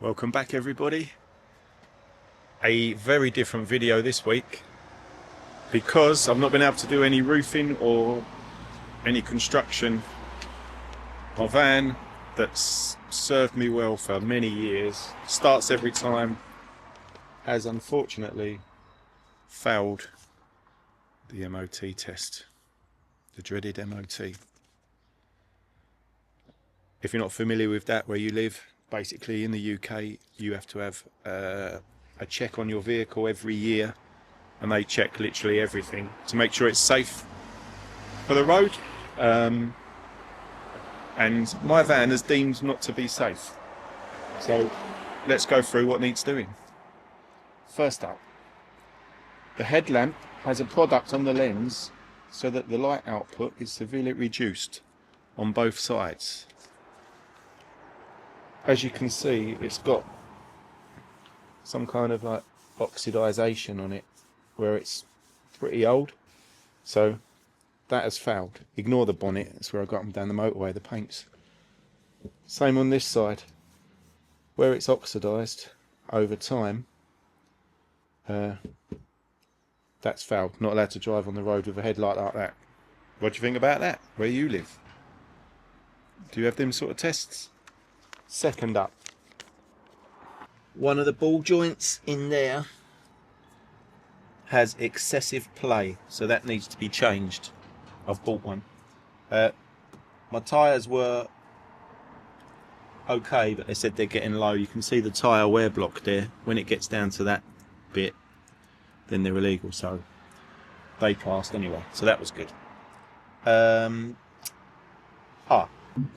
Welcome back everybody. A very different video this week because I've not been able to do any roofing or any construction. My van that's served me well for many years, starts every time, has unfortunately failed the MOT test, the dreaded MOT. If you're not familiar with that where you live, basically in the UK you have to have a check on your vehicle every year, and they check literally everything to make sure it's safe for the road, and my van is deemed not to be safe. So let's go through what needs doing. First up, the headlamp has a product on the lens so that the light output is severely reduced on both sides. As you can see, it's got some kind of like oxidization on it where it's pretty old, so that has failed. Ignore the bonnet, that's where I got them down the motorway, the paints. Same on this side, where it's oxidized over time. That's failed. Not allowed to drive on the road with a headlight like that. What do you think about that, where you live? Do you have them sort of tests? Second up, one of the ball joints in there has excessive play, so that needs to be changed. I've bought one. My tyres were okay, but they said they're getting low. You can see the tyre wear block there. When it gets down to that bit, then they're illegal, so they passed anyway, so that was good.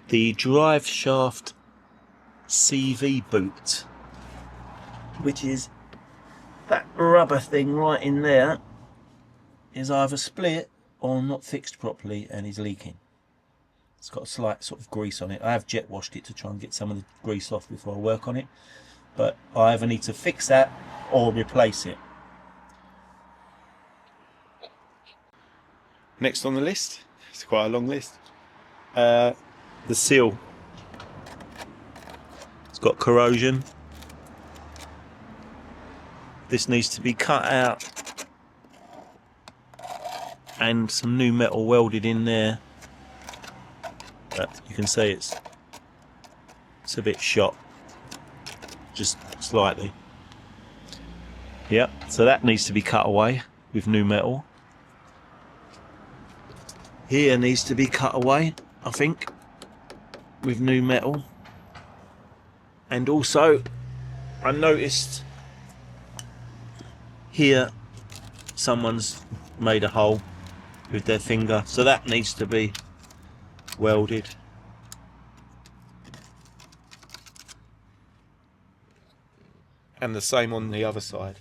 The drive shaft CV boot, which is that rubber thing right in there, is either split or not fixed properly and is leaking. It's got a slight sort of grease on it. I have jet washed it to try and get some of the grease off before I work on it, but I either need to fix that or replace it. Next on the list, it's quite a long list, the seal. It's got corrosion. This needs to be cut out and some new metal welded in there, but you can see it's a bit shot, just slightly. Yep, so that needs to be cut away with new metal. Here needs to be cut away, I think, with new metal. And also, I noticed here someone's made a hole with their finger, so that needs to be welded. And the same on the other side.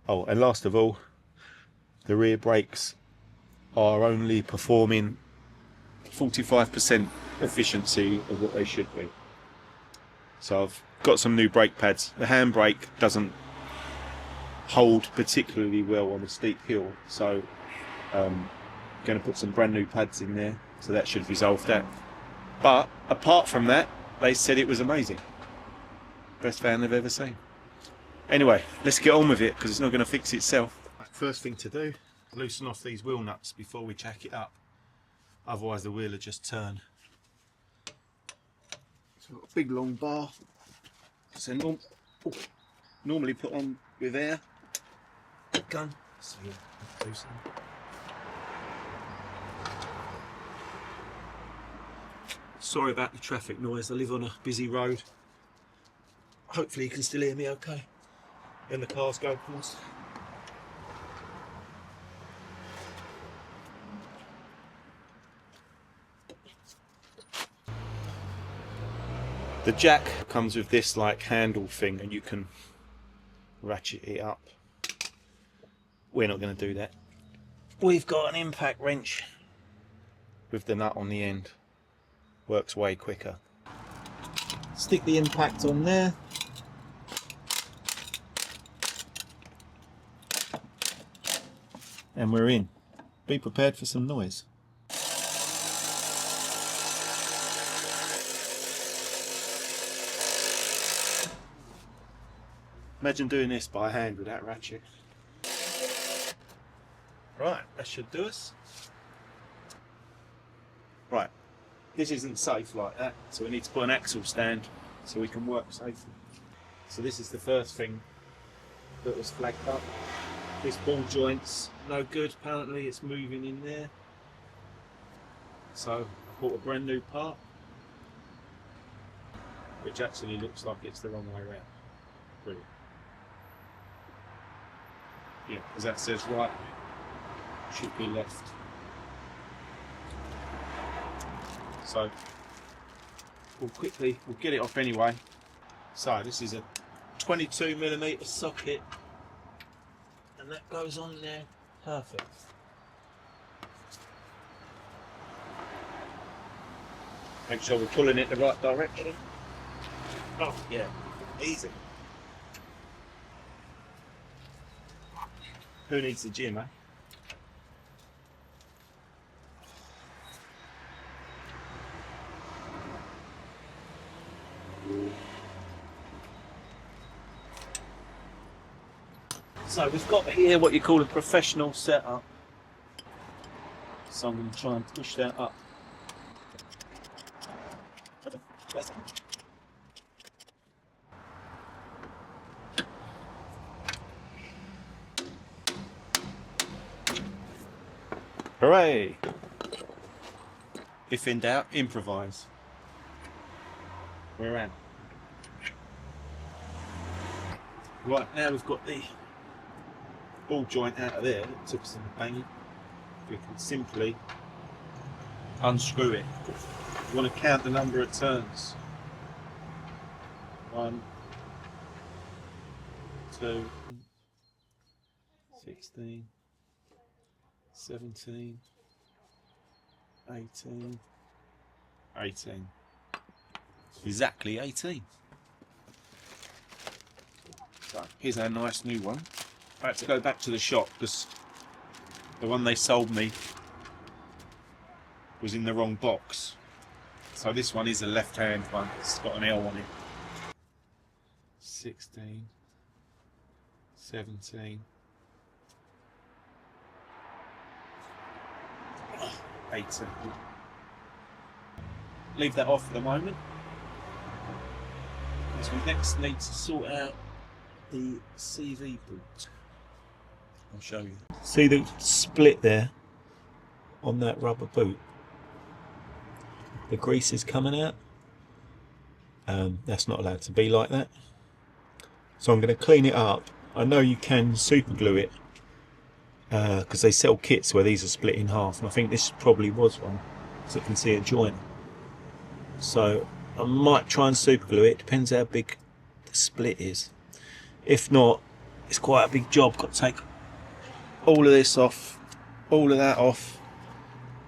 Oh, and last of all, the rear brakes are only performing 45% efficiency of what they should be. So I've got some new brake pads. The handbrake doesn't hold particularly well on a steep hill, so I'm going to put some brand new pads in there, so that should resolve that. But apart from that, they said it was amazing. Best van they've ever seen. Anyway, let's get on with it because it's not going to fix itself. First thing to do, loosen off these wheel nuts before we jack it up, otherwise the wheel will just turn. So I've got a big long bar, so normally put on with air. Gun. So loosen. Sorry about the traffic noise, I live on a busy road. Hopefully you can still hear me okay when the cars go past. The jack comes with this like handle thing and you can ratchet it up. We're not going to do that. We've got an impact wrench with the nut on the end. Works way quicker. Stick the impact on there. And we're in. Be prepared for some noise. Imagine doing this by hand with that ratchet. Right, that should do us. Right, this isn't safe like that, so we need to put an axle stand so we can work safely. So this is the first thing that was flagged up. This ball joint's no good, apparently it's moving in there. So I bought a brand new part, which actually looks like it's the wrong way around. Brilliant. Yeah, because that says right, should be left. So we'll get it off anyway. So this is a 22mm socket, and that goes on there, perfect. Make sure we're pulling it the right direction. Oh yeah, easy. Who needs the gym, eh? So we've got here what you call a professional setup. So I'm going to try and push that up. Hooray! If in doubt, improvise. We're out. Right, now we've got the ball joint out of there. It took some banging. We can simply unscrew it. You want to count the number of turns. 1, 2, 16, 17, 18, 18. Exactly 18. So here's our nice new one. I had to go back to the shop because the one they sold me was in the wrong box. So this one is a left-hand one. It's got an L on it. 16, 17, 18. Leave that off for the moment. Because we next need to sort out the CV boot. I'll show you. See the split there on that rubber boot? The grease is coming out. That's not allowed to be like that. So I'm going to clean it up. I know you can super glue it because they sell kits where these are split in half, and I think this probably was one, so you can see a joint. So I might try and super glue it. Depends how big the split is. If not, it's quite a big job. Got to take all of this off, all of that off,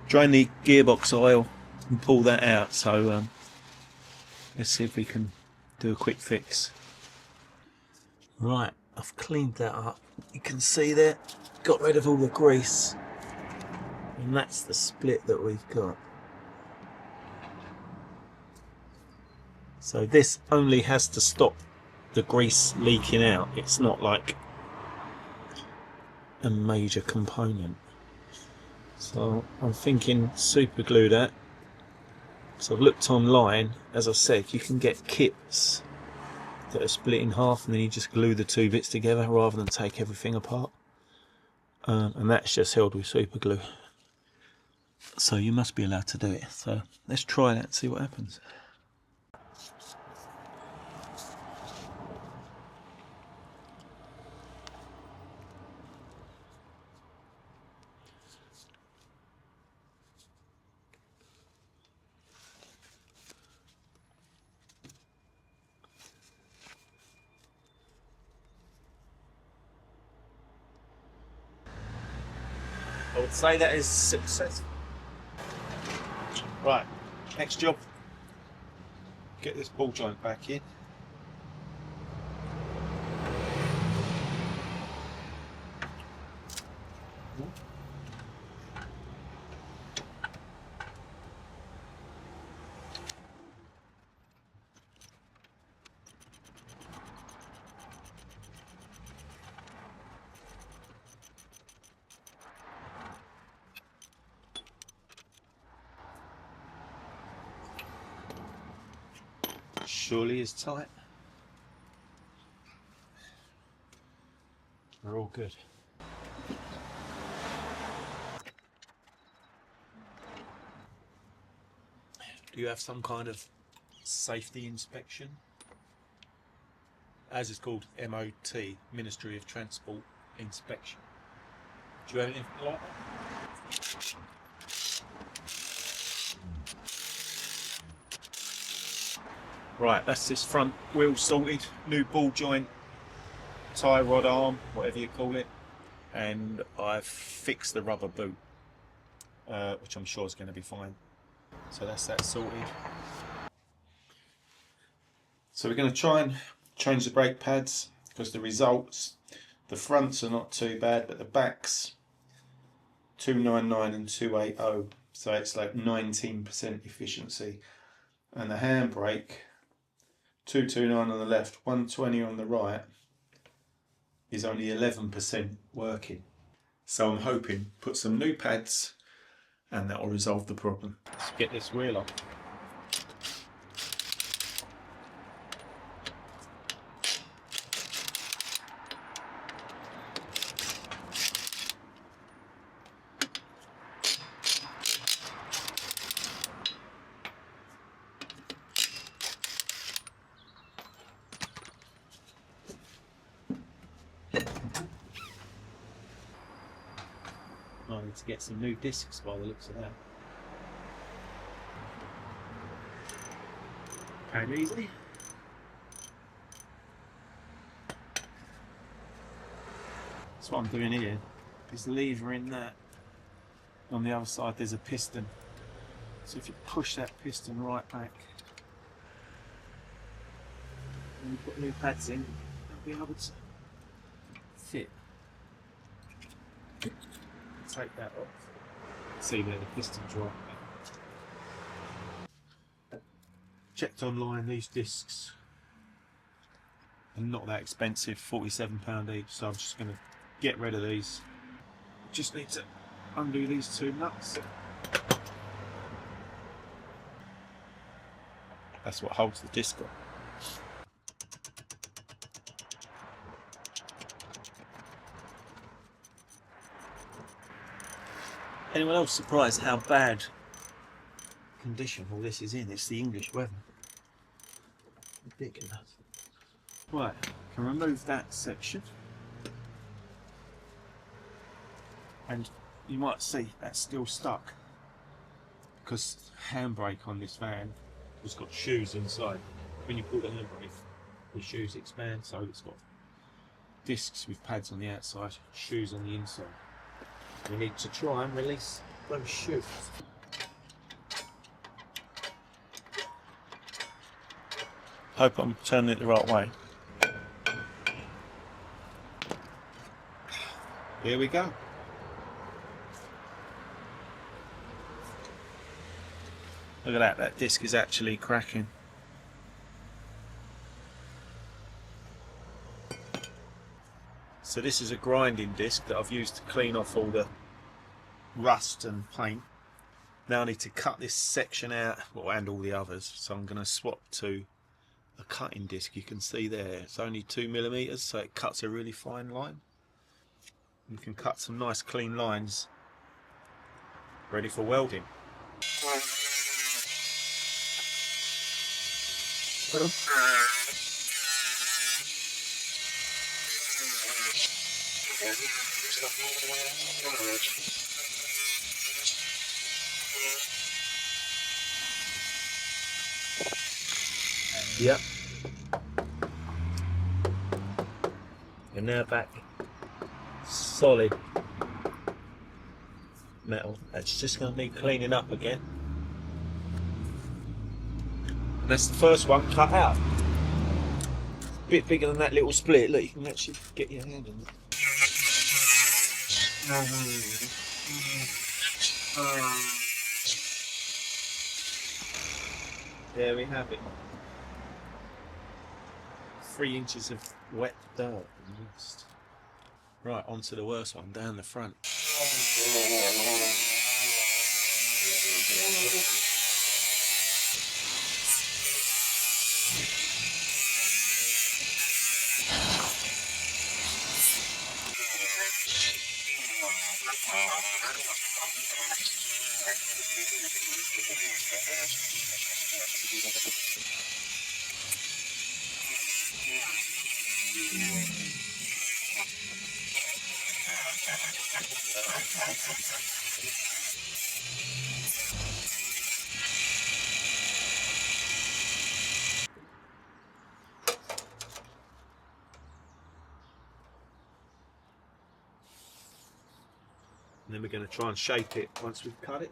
drain the gearbox oil and pull that out. So let's see if we can do a quick fix. Right, I've cleaned that up. You can see there, got rid of all the grease, and that's the split that we've got. So this only has to stop the grease leaking out. It's not like a major component. So I'm thinking super glue that. So I've looked online, as I said, you can get kits that are split in half and then you just glue the two bits together rather than take everything apart. And that's just held with super glue. So you must be allowed to do it. So let's try that and see what happens. I would say that is successful. Right, next job. Get this ball joint back in. surely is tight. We're all good. Do you have some kind of safety inspection? As it's called, MOT, Ministry of Transport Inspection. Do you have anything like that? Right, that's this front wheel sorted, new ball joint, tie rod arm, whatever you call it, and I've fixed the rubber boot, which I'm sure is going to be fine. So that's that sorted. So we're going to try and change the brake pads, because the results, the fronts are not too bad, but the backs 299 and 280, so it's like 19% efficiency, and the handbrake 229 on the left, 120 on the right, is only 11% working. So I'm hoping put some new pads and that will resolve the problem. Let's get this wheel off. I need to get some new discs by the looks of that. Came easy. So what I'm doing here is levering that. On the other side there's a piston. So if you push that piston right back and you put new pads in, you'll be able to fit. Take that off. See there, the piston's right there. Checked online, these discs are not that expensive, £47 each, so I'm just going to get rid of these. Just need to undo these two nuts. That's what holds the disc on. Anyone else surprised how bad condition all this is in? It's the English weather. Ridiculous. Right, can remove that section. And you might see that's still stuck because handbrake on this van has got shoes inside. When you pull the handbrake, the shoes expand, so it's got discs with pads on the outside, shoes on the inside. We need to try and release those shoes. Hope I'm turning it the right way. Here we go. Look at that, that disc is actually cracking. So this is a grinding disc that I've used to clean off all the rust and paint. Now I need to cut this section out, well, and all the others, so I'm going to swap to a cutting disc. You can see there, it's only 2mm, so it cuts a really fine line. You can cut some nice clean lines, ready for welding. Yep. You're now back solid metal. That's just going to need cleaning up again. And that's the first one cut out. A bit bigger than that little split. Look, you can actually get your hand in it. There we have it. 3 inches of wet dirt. Right, onto the worst one, down the front. And then we're going to try and shape it once we've cut it.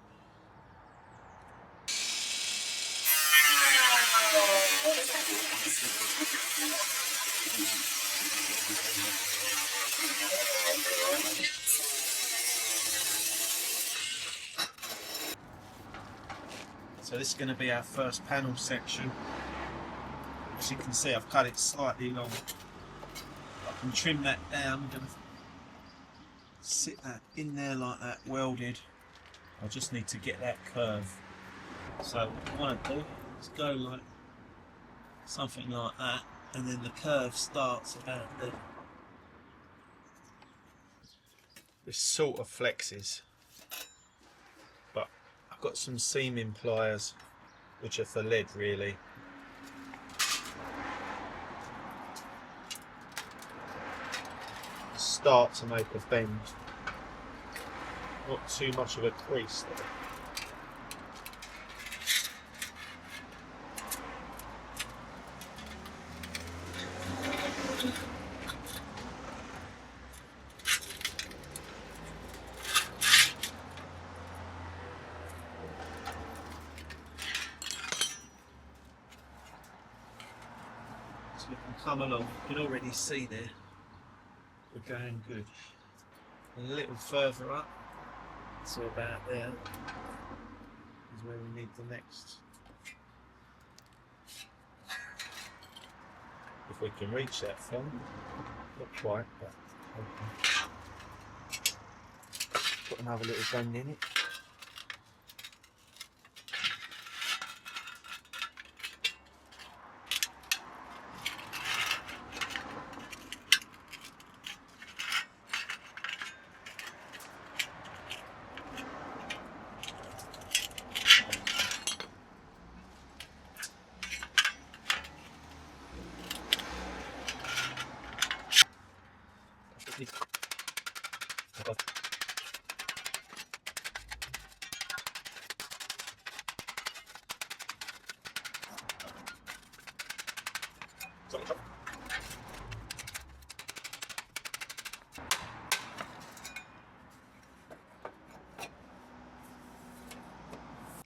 So this is going to be our first panel section. As you can see, I've cut it slightly long. I can trim that down. I'm going to sit that in there like that, welded. I just need to get that curve. So what I want to do is go like something like that, and then the curve starts about there. This sort of flexes, but I've got some seaming pliers which are for lead really. Start to make a bend, not too much of a crease there. So you can come along, you can already see there. We're going good. A little further up, so about there is where we need the next. If we can reach that film, not quite, but put another little bend in it.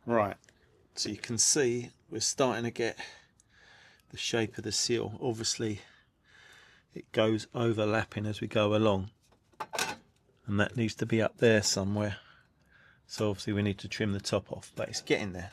Right, so you can see we're starting to get the shape of the seal. Obviously it goes overlapping as we go along, and that needs to be up there somewhere, so obviously we need to trim the top off, but it's getting there.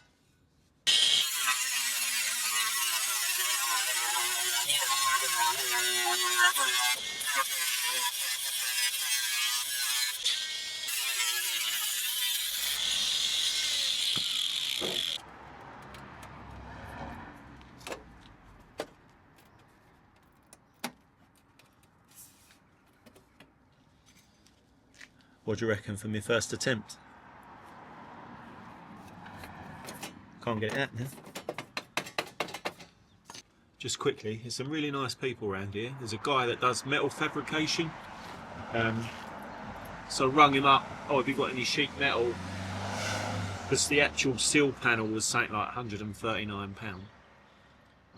What do you reckon for my first attempt? Can't get it out now. Just quickly, there's some really nice people around here. There's a guy that does metal fabrication. So I rung him up, oh, have you got any sheet metal? Because the actual seal panel was something like £139.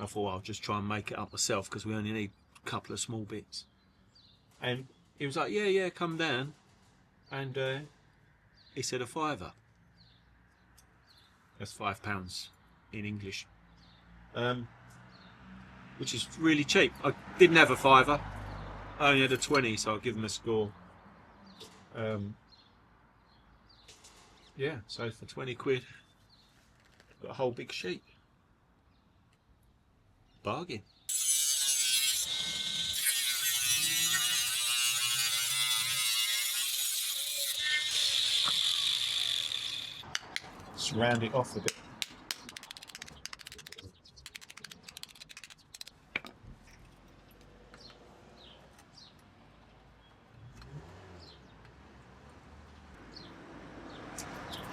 I thought I'll just try and make it up myself because we only need a couple of small bits. And he was like, yeah, come down. And he said a £5. That's £5 in English, which is really cheap. I didn't have a £5, I only had a 20, so I'll give him a score. Yeah, so for 20 quid, got a whole big sheet. Bargain. Just round it off a bit.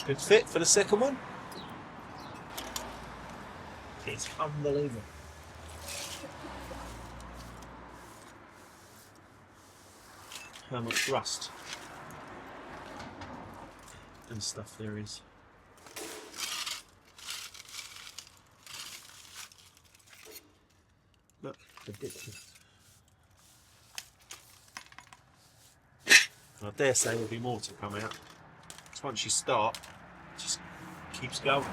Good fit for the second one. It's unbelievable. How much rust and stuff there is. Look, ridiculous. I dare say there'll be more to come out. Because once you start, it just keeps going.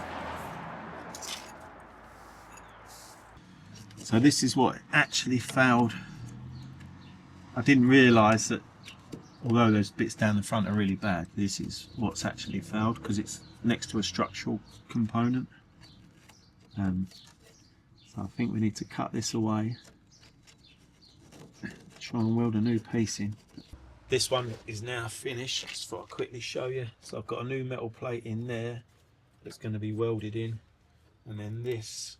So this is what actually failed. I didn't realise that, although those bits down the front are really bad, this is what's actually failed because it's next to a structural component. So I think we need to cut this away, try and weld a new piece in. This one is now finished. Just thought I'd quickly show you. So I've got a new metal plate in there that's going to be welded in, and then this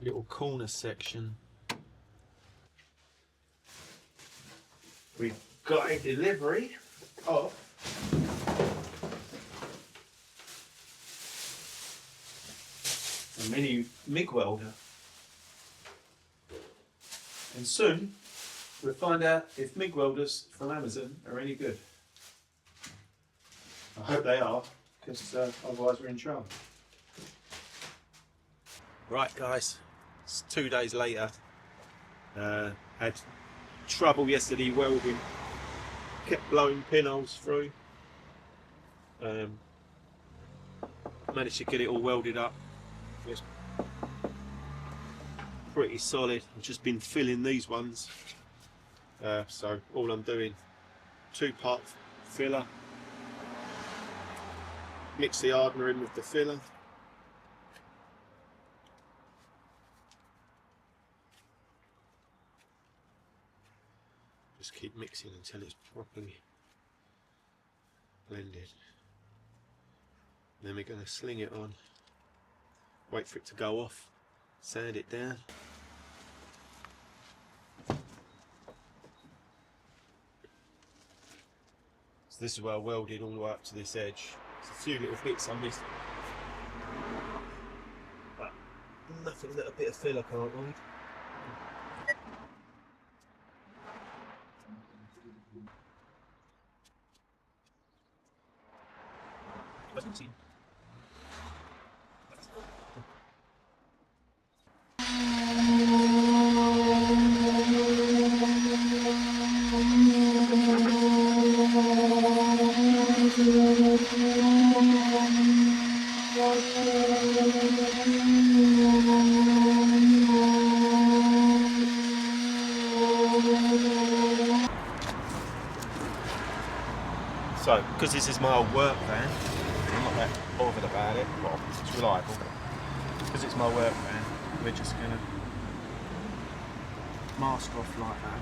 little corner section we've got a delivery of a mini MIG welder, and soon we'll find out if MIG welders from Amazon are any good. I hope they are, because otherwise we're in trouble. Right guys, it's 2 days later. Had trouble yesterday welding, kept blowing pinholes through. Managed to get it all welded up. It's pretty solid. I've just been filling these ones. So all I'm doing, 2-part filler, mix the hardener in with the filler. Just keep mixing until it's properly blended. Then we're going to sling it on, wait for it to go off, sand it down. So this is where I welded all the way up to this edge. There's a few little bits I missed, but nothing that a bit of filler can't hide. So, because this is my old work van, I'm not that bothered about it. Well, it's reliable, but because it's my work van, we're just going to mask off like that.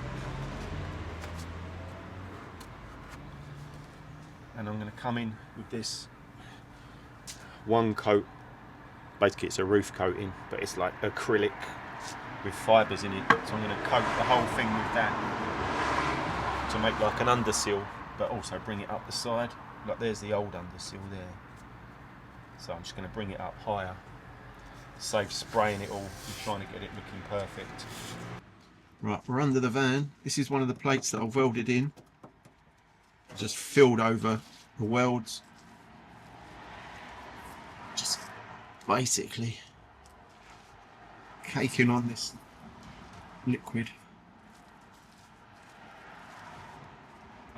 And I'm going to come in with this one coat. Basically it's a roof coating, but it's like acrylic with fibres in it. So I'm going to coat the whole thing with that to make like an undersill, but also bring it up the side. Like there's the old undersill there. So I'm just going to bring it up higher. Save spraying it all and trying to get it looking perfect. Right, we're under the van. This is one of the plates that I've welded in. Just filled over the welds. Just basically caking on this liquid.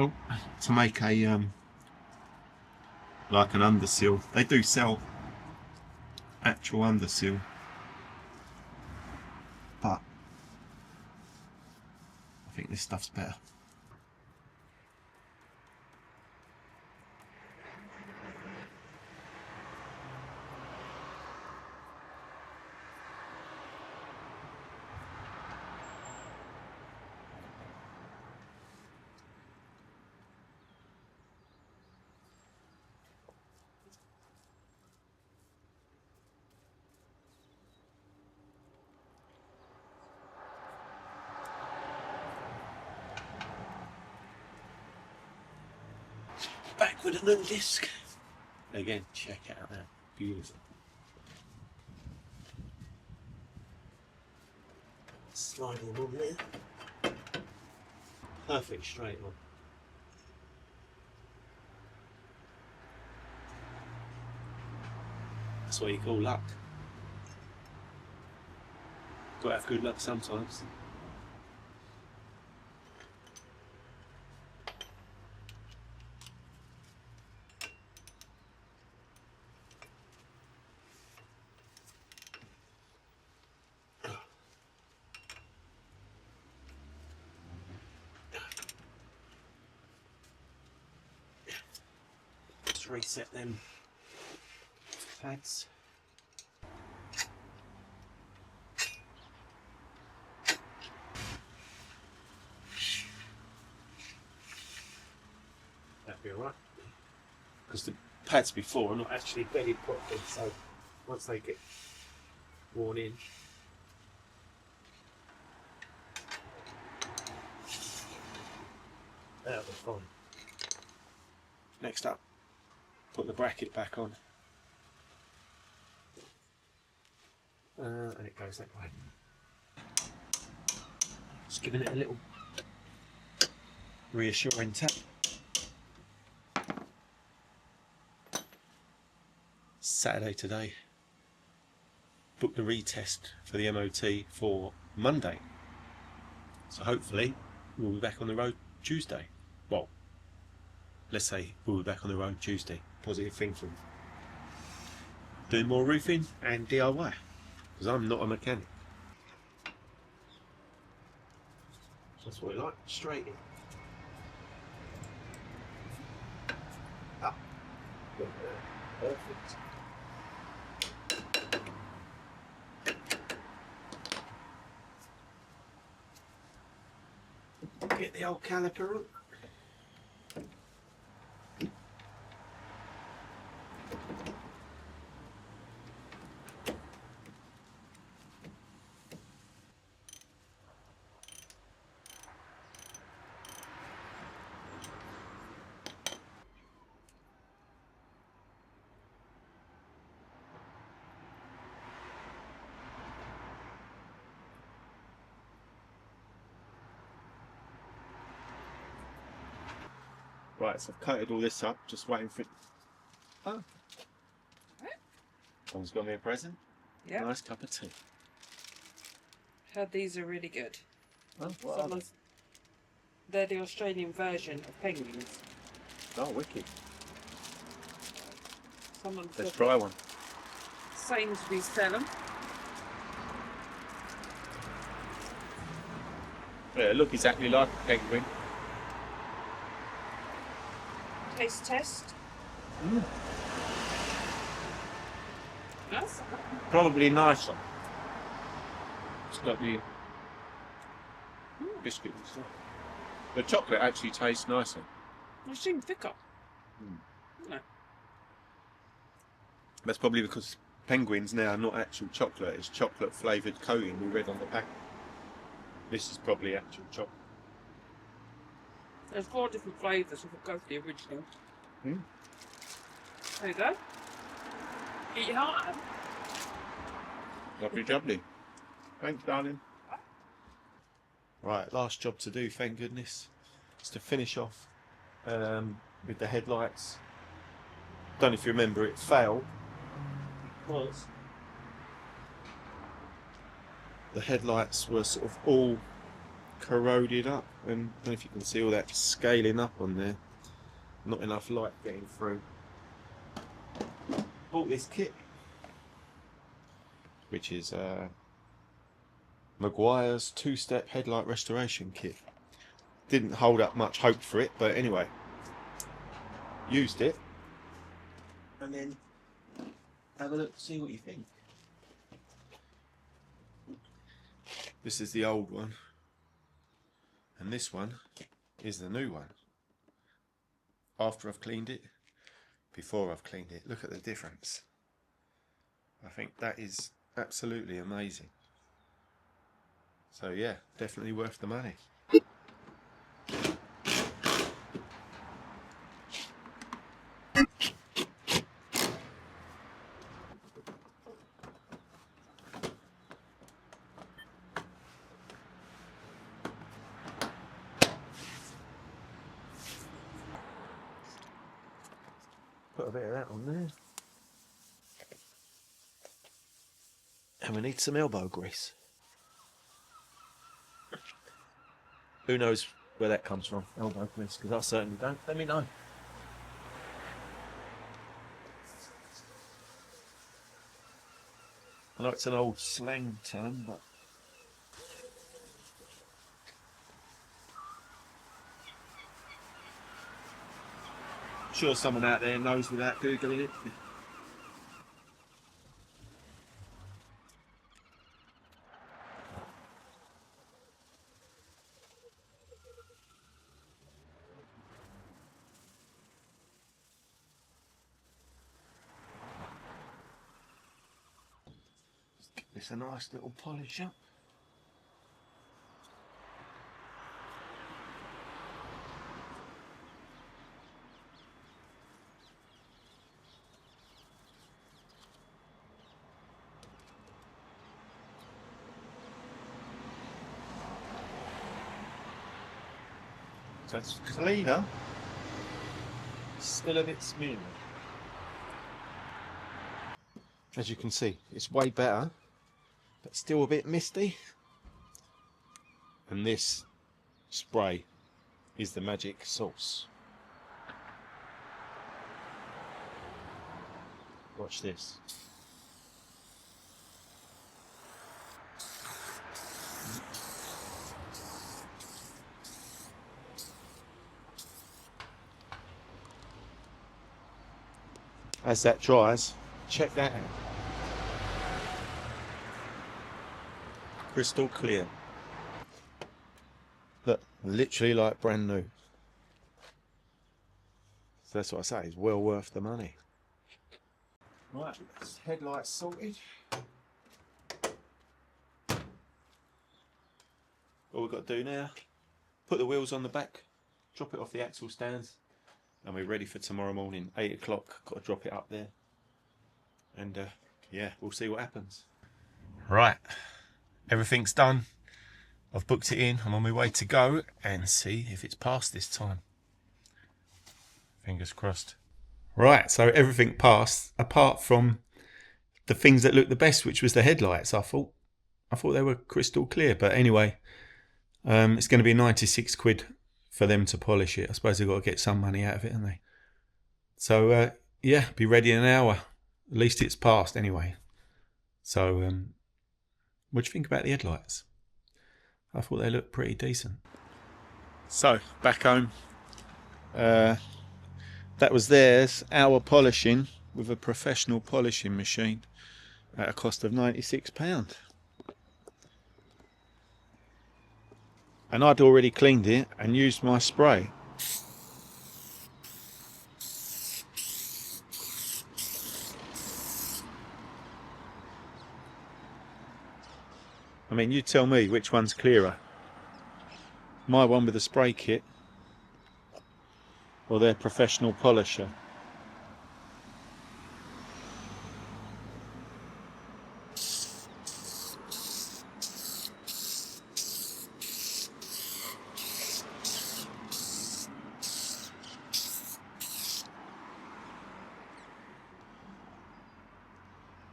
Oh, to make a like an undersill. They do sell actual undersill, but I think this stuff's better. back with a new disc. Again, check it out now. Beautiful. Sliding on there. Perfect straight on. That's what you call luck. Got to have good luck sometimes. Just reset them pads. That'd be alright. Because the pads before are not actually bedded properly, so once they get worn in, that'll be fine. Next up, put the bracket back on. And it goes that way. Just giving it a little reassuring tap. Saturday today. Booked the retest for the MOT for Monday. So hopefully we'll be back on the road Tuesday. Well, let's say we'll be back on the road Tuesday. Positive thinking. Doing more roofing and DIY. Because I'm not a mechanic. That's what I like, straight in. Up. Perfect. Get the old caliper on. Right, so I've coated all this up, just waiting for it. Oh. Someone's got me a present. Yeah. Nice cup of tea. Heard these are really good. Oh, what are they? They're the Australian version of penguins. Oh, wicked. Someone Let's said try one. Sainsbury's sell them. Yeah, look exactly like a penguin. Taste test. Mm. Yes. Probably nicer. It's got the biscuit and stuff. The chocolate actually tastes nicer. They seem thicker. No. That's probably because penguins now are not actual chocolate, it's chocolate flavoured coating we read on the pack. This is probably actual chocolate. There's 4 different flavours, so we'll go for the original. Mm. There you go. Eat hard. Lovely jubbly. Thanks, darling. Right, last job to do, thank goodness. Is to finish off with the headlights. Don't know if you remember, it failed because the headlights were sort of all corroded up, and I don't know if you can see all that scaling up on there. Not enough light getting through. Bought this kit, which is Maguire's 2-step headlight restoration kit. Didn't hold up much hope for it, but anyway, used it, and then have a look, see what you think. This is the old one, and this one is the new one. After I've cleaned it, before I've cleaned it, look at the difference. I think that is absolutely amazing. So yeah, definitely worth the money. put a bit of that on there. And we need some elbow grease. Who knows where that comes from, elbow grease, because I certainly don't. Let me know. I know it's an old slang term, but I'm sure someone out there knows without Googling it. Give this a nice little polish up. So it's cleaner, still a bit smeary. As you can see, it's way better, but still a bit misty. And this spray is the magic sauce. Watch this. As that dries, check that out. Crystal clear. Look, literally like brand new. So that's what I say, it's well worth the money. Right, headlights sorted. All we've got to do now, put the wheels on the back, drop it off the axle stands, and we're ready for tomorrow morning, 8 o'clock. Got to drop it up there, and yeah, we'll see what happens. Right, everything's done. I've booked it in. I'm on my way to go and see if it's passed this time. Fingers crossed. Right, so everything passed apart from the things that looked the best, which was the headlights. I thought they were crystal clear, but anyway, it's going to be 96 quid for them to polish it. I suppose they've got to get some money out of it, haven't they? So yeah, be ready in an hour. At least it's passed anyway. So what do you think about the headlights? I thought they looked pretty decent. So back home, that was theirs, our polishing with a professional polishing machine at a cost of £96. And I'd already cleaned it and used my spray. I mean, you tell me which one's clearer. My one with the spray kit or their professional polisher.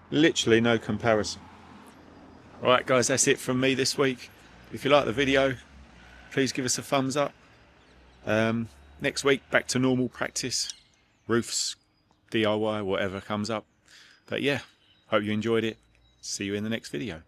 Literally no comparison. Alright guys, that's it from me this week. If you like the video, please give us a thumbs up. Next week, back to normal practice. Roofs, DIY, whatever comes up. But yeah, hope you enjoyed it. See you in the next video.